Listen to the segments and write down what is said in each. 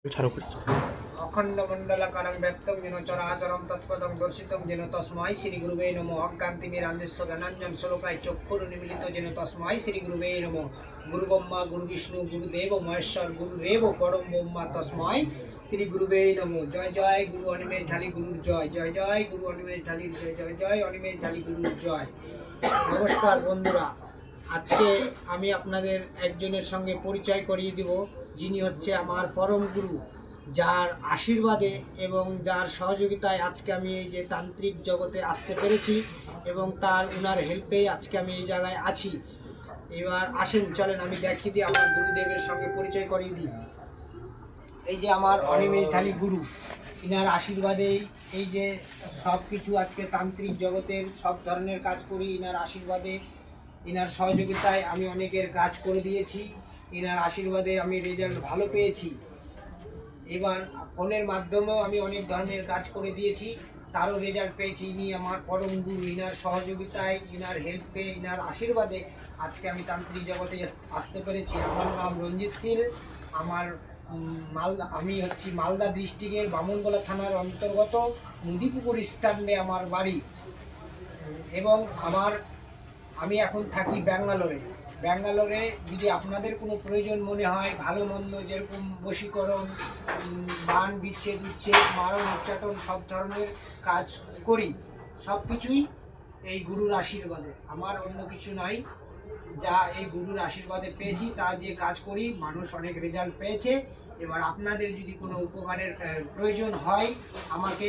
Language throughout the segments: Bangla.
अखंडमंडलकरं व्यक्तं येन चराचरं तत्पदं दर्शितं येन तस्मै श्रीगुरुवे नमः। अज्ञानतिमिरान्धस्य ज्ञानाञ्जनं श्लोकाय चक्षुरुन्मीलितं येन तस्मै श्रीगुरुवे नमः। गुरुब्रह्मा गुरुविष्णु गुरुदेव महेश्वर गुरुरेव परम ब्रह्म तस्मै श्रीगुरुवे नमः। जय जय गुरु अनिमेष ढाली गुरुर जय, जय जय गुरु अनिमेष ढाली जय, जय जय अनिमेष ढाली गुरुर जय। नमस्कार बंधुरा, আজকে আমি আপনাদের একজনের সঙ্গে পরিচয় করিয়ে দিব, যিনি হচ্ছে আমার পরম গুরু, যার আশীর্বাদে এবং যার সহযোগিতায় আজকে আমি এই যে তান্ত্রিক জগতে আসতে পেরেছি এবং উনার হেল্পে আজকে আমি এই জায়গায় আছি। এবার আসেন, চলেন আমি দেখিয়ে দিই, আমার গুরুদেবের সঙ্গে পরিচয় করিয়ে দিই। এই যে আমার অনিমেষ ঢালি গুরু, ইনার আশীর্বাদেই এই যে সব কিছু আজকে তান্ত্রিক জগতের সব ধরনের কাজ করি। ইনার আশীর্বাদে, ইনার সহযোগিতায় আমি অনেকের কাজ করে দিয়েছি। ইনার আশীর্বাদে আমি রেজাল্ট ভালো পেয়েছি। এবার ফোনের মাধ্যমেও আমি অনেক ধরনের কাজ করে দিয়েছি, তারও রেজাল্ট পেয়েছি। ইনি আমার পরম গুরু, ইনার সহযোগিতায়, ইনার হেল্পে, ইনার আশীর্বাদে আজকে আমি তান্ত্রিক জগতে আসতে পেরেছি। আমার নাম রঞ্জিত শীল, আমি হচ্ছি মালদা ডিস্ট্রিক্টের বামনগোলা থানার অন্তর্গত নদীপুকুর স্ট্যান্ডে আমার বাড়ি, এবং আমি এখন থাকি ব্যাঙ্গালোরে। যদি আপনাদের কোনো প্রয়োজন মনে হয়, ভালো মন্দ, যেরকম বশীকরণ, বান বিচ্ছেদ উচ্ছেদ, মারণ উচ্চাটন, সব ধরনের কাজ করি। সব কিছুই এই গুরুর আশীর্বাদে, আমার অন্য কিছু নাই। যা এই গুরুর আশীর্বাদে পেয়েছি তা দিয়ে কাজ করি, মানুষ অনেক রেজাল্ট পেয়েছে। এবার আপনাদের যদি কোনো উপকারের প্রয়োজন হয়, আমাকে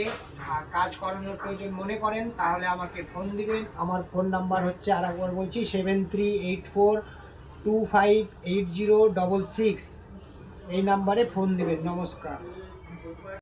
কাজ করানোর প্রয়োজন মনে করেন, তাহলে আমাকে ফোন দিবেন। আমার ফোন নাম্বার হচ্ছে, আর একবার বলছি, 7384258066। এই নাম্বারে ফোন দিবেন। নমস্কার।